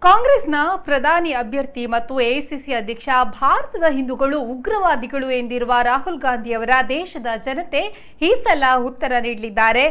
ಕಾಂಗ್ರೆಸ್ನ ಪ್ರಧಾನಿ ಅಭ್ಯರ್ಥಿ ಮತ್ತು ಎಐಸಿಸಿ ಅಧ್ಯಕ್ಷ ಭಾರತದ ಹಿಂದೂಗಳು ಉಗ್ರವಾದಿಗಳು ಎಂದಿರುವ ರಾಹುಲ್ ಗಾಂಧಿ ಅವರ ದೇಶದ ಜನತೆ ಈ ಸಲ ಉತ್ತರ ನೀಡಲಿದ್ದಾರೆ.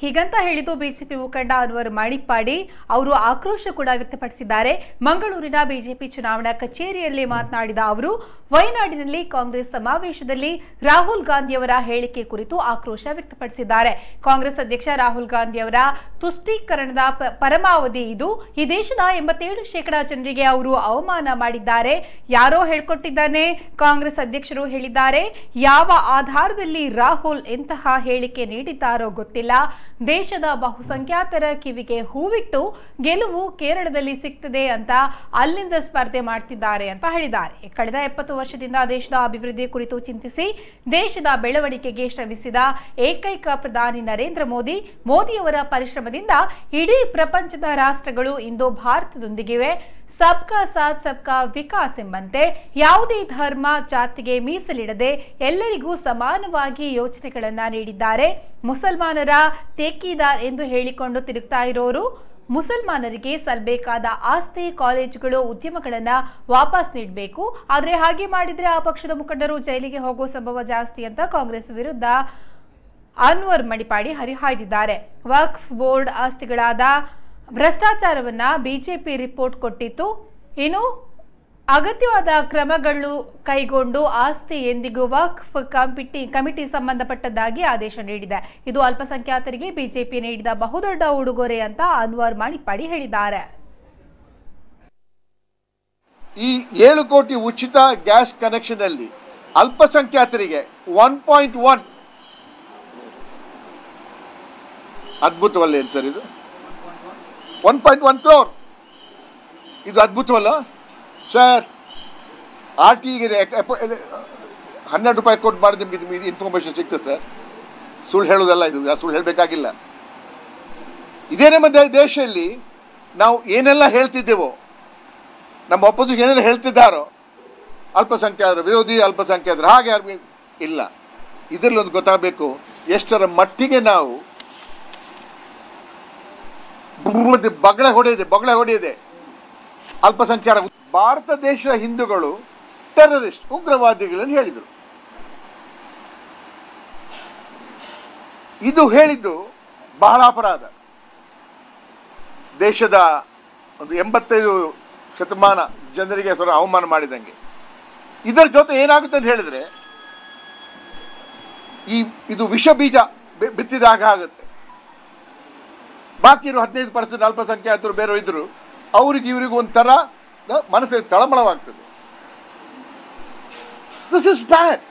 ಹೀಗಂತ ಹೇಳಿದ್ದು ಬಿಜೆಪಿ ಮುಖಂಡ ಅನ್ವರ್ ಮಾಣಿಪ್ಪಾಡಿ ಅವರು ಆಕ್ರೋಶ ಕೂಡ ವ್ಯಕ್ತಪಡಿಸಿದ್ದಾರೆ. ಮಂಗಳೂರಿನ ಬಿಜೆಪಿ ಚುನಾವಣಾ ಕಚೇರಿಯಲ್ಲಿ ಮಾತನಾಡಿದ ಅವರು ವಯನಾಡಿನಲ್ಲಿ ಕಾಂಗ್ರೆಸ್ ಸಮಾವೇಶದಲ್ಲಿ ರಾಹುಲ್ ಗಾಂಧಿ ಅವರ ಹೇಳಿಕೆ ಕುರಿತು ಆಕ್ರೋಶ ವ್ಯಕ್ತಪಡಿಸಿದ್ದಾರೆ. ಕಾಂಗ್ರೆಸ್ ಅಧ್ಯಕ್ಷ ರಾಹುಲ್ ಗಾಂಧಿ ಅವರ ತುಷ್ಟೀಕರಣದ ಪರಮಾವಧಿ ಇದು. ಈ ದೇಶದ 87% ಜನರಿಗೆ ಅವರು ಅವಮಾನ ಮಾಡಿದ್ದಾರೆ. ಯಾರೋ ಹೇಳ್ಕೊಟ್ಟಿದ್ದಾನೆ, ಕಾಂಗ್ರೆಸ್ ಅಧ್ಯಕ್ಷರು ಹೇಳಿದ್ದಾರೆ. ಯಾವ ಆಧಾರದಲ್ಲಿ ರಾಹುಲ್ ಎಂತಹ ಹೇಳಿಕೆ ನೀಡಿದ್ದಾರೋ ಗೊತ್ತಿಲ್ಲ. ದೇಶದ ಬಹುಸಂಖ್ಯಾತರ ಕಿವಿಗೆ ಹೂವಿಟ್ಟು ಗೆಲುವು ಕೇರಳದಲ್ಲಿ ಸಿಗ್ತದೆ ಅಂತ ಅಲ್ಲಿಂದ ಸ್ಪರ್ಧೆ ಮಾಡ್ತಿದ್ದಾರೆ ಅಂತ ಹೇಳಿದ್ದಾರೆ. ಕಳೆದ 70 ವರ್ಷದಿಂದ ದೇಶದ ಅಭಿವೃದ್ಧಿ ಕುರಿತು ಚಿಂತಿಸಿ ದೇಶದ ಬೆಳವಣಿಗೆಗೆ ಶ್ರಮಿಸಿದ ಏಕೈಕ ಪ್ರಧಾನಿ ನರೇಂದ್ರ ಮೋದಿಯವರ ಪರಿಶ್ರಮದಿಂದ ಇಡೀ ಪ್ರಪಂಚದ ರಾಷ್ಟ್ರಗಳು ಇಂದು ಭಾರತದೊಂದಿಗಿವೆ. ಸಬ್ಕಾ ಸಾಥ್ ಸಬ್ಕಾ ವಿಕಾಸ್ ಎಂಬಂತೆ ಯಾವುದೇ ಧರ್ಮ ಜಾತಿಗೆ ಮೀಸಲಿಡದೆ ಎಲ್ಲರಿಗೂ ಸಮಾನವಾಗಿ ಯೋಜನೆಗಳನ್ನ ನೀಡಿದ್ದಾರೆ. ಮುಸಲ್ಮಾನರ ತೇಕೀದಾರ್ ಎಂದು ಹೇಳಿಕೊಂಡು ತಿರುಗ್ತಾ ಇರೋರು ಮುಸಲ್ಮಾನರಿಗೆ ಸಲ್ಲಬೇಕಾದ ಆಸ್ತಿ, ಕಾಲೇಜುಗಳು, ಉದ್ಯಮಗಳನ್ನ ವಾಪಸ್ ನೀಡಬೇಕು. ಆದ್ರೆ ಹಾಗೆ ಮಾಡಿದ್ರೆ ಆ ಪಕ್ಷದ ಮುಖಂಡರು ಜೈಲಿಗೆ ಹೋಗೋ ಸಂಭವ ಜಾಸ್ತಿ ಅಂತ ಕಾಂಗ್ರೆಸ್ ವಿರುದ್ಧ ಅನ್ವರ್ ಮಾಣಿಪ್ಪಾಡಿ ಹರಿಹಾಯ್ದಿದ್ದಾರೆ. ವಕ್ಫ್ ಬೋರ್ಡ್ ಆಸ್ತಿಗಳಾದ ಭ್ರಷ್ಟಾಚಾರವನ್ನ ಬಿಜೆಪಿ ರಿಪೋರ್ಟ್ ಕೊಟ್ಟಿತ್ತು. ಇನ್ನು ಅಗತ್ಯವಾದ ಕ್ರಮಗಳು ಕೈಗೊಂಡು ಆಸ್ತಿ ಎಂದಿಗೂ ವಕ್ಫ್ ಕಮಿಟಿ ಸಂಬಂಧಪಟ್ಟದ್ದಾಗಿ ಆದೇಶ ನೀಡಿದೆ. ಇದು ಅಲ್ಪಸಂಖ್ಯಾತರಿಗೆ ಬಿಜೆಪಿ ನೀಡಿದ ಬಹುದೊಡ್ಡ ಉಡುಗೊರೆ ಅಂತ ಅನ್ವರ್ ಮಾಣಿಪ್ಪಾಡಿ ಹೇಳಿದ್ದಾರೆ. ಈ 7 ಕೋಟಿ ಉಚಿತ ಗ್ಯಾಸ್ ಕನೆಕ್ಷನ್ ಅಲ್ಲಿ ಅಲ್ಪಸಂಖ್ಯಾತರಿಗೆ 1.1 ಅದ್ಭುತವಲ್ಲ ಏನು ಸರ್ ಇದು? 1.1 crore ಇದು ಅದ್ಭುತವಲ್ಲ ಸರ್? RTಗೆ 12 ರೂಪಾಯಿ ಕೊಟ್ಟು ಮಾಡಿ ನಿಮಗೆ ಇನ್ಫಾರ್ಮೇಶನ್ ಸಿಗ್ತದೆ ಸರ್. ಸುಳ್ಳು ಹೇಳೋದಲ್ಲ ಇದು, ಸುಳ್ಳು ಹೇಳಬೇಕಾಗಿಲ್ಲ. ಇದೇ ನಮ್ಮ ದೇಶದಲ್ಲಿ ನಾವು ಏನೆಲ್ಲ ಹೇಳ್ತಿದ್ದೇವೋ, ನಮ್ಮ ಅಪೋಸಿಷನ್ ಏನೆಲ್ಲ ಹೇಳ್ತಿದ್ದಾರೋ, ಅಲ್ಪಸಂಖ್ಯಾತರ ವಿರೋಧಿ, ಅಲ್ಪಸಂಖ್ಯಾತರ ಹಾಗೆ ಇಲ್ಲ. ಇದರಲ್ಲಿ ಒಂದು ಗೊತ್ತಾಗಬೇಕು ಎಷ್ಟರ ಮಟ್ಟಿಗೆ ನಾವು ಬಗಳೆ ಹೊಡೆಯದೆ ಅಲ್ಪಸಂಖ್ಯಾತ. ಭಾರತ ದೇಶದ ಹಿಂದೂಗಳು ಟೆರರಿಸ್ಟ್, ಉಗ್ರವಾದಿಗಳನ್ನು ಹೇಳಿದರು. ಇದು ಹೇಳಿದ್ದು ಬಹಳ ಅಪರಾಧ. ದೇಶದ ಒಂದು 85 ಶತಮಾನ ಜನರಿಗೆ ಅವಮಾನ ಮಾಡಿದಂಗೆ. ಇದರ ಜೊತೆ ಏನಾಗುತ್ತೆ ಅಂತ ಹೇಳಿದ್ರೆ ಇದು ವಿಷ ಬೀಜ ಬಿತ್ತಿದಾಗ ಆಗುತ್ತೆ. ಬಾಕಿ ಇರೋ 15% ಅಲ್ಪಸಂಖ್ಯಾತರು ಬೇರೆ ಇದ್ರು, ಅವ್ರಿಗೆ ಇವರಿಗೂ ಒಂಥರ ಮನಸ್ಸಿಗೆ ತಳಮಳವಾಗ್ತದೆ. This is bad.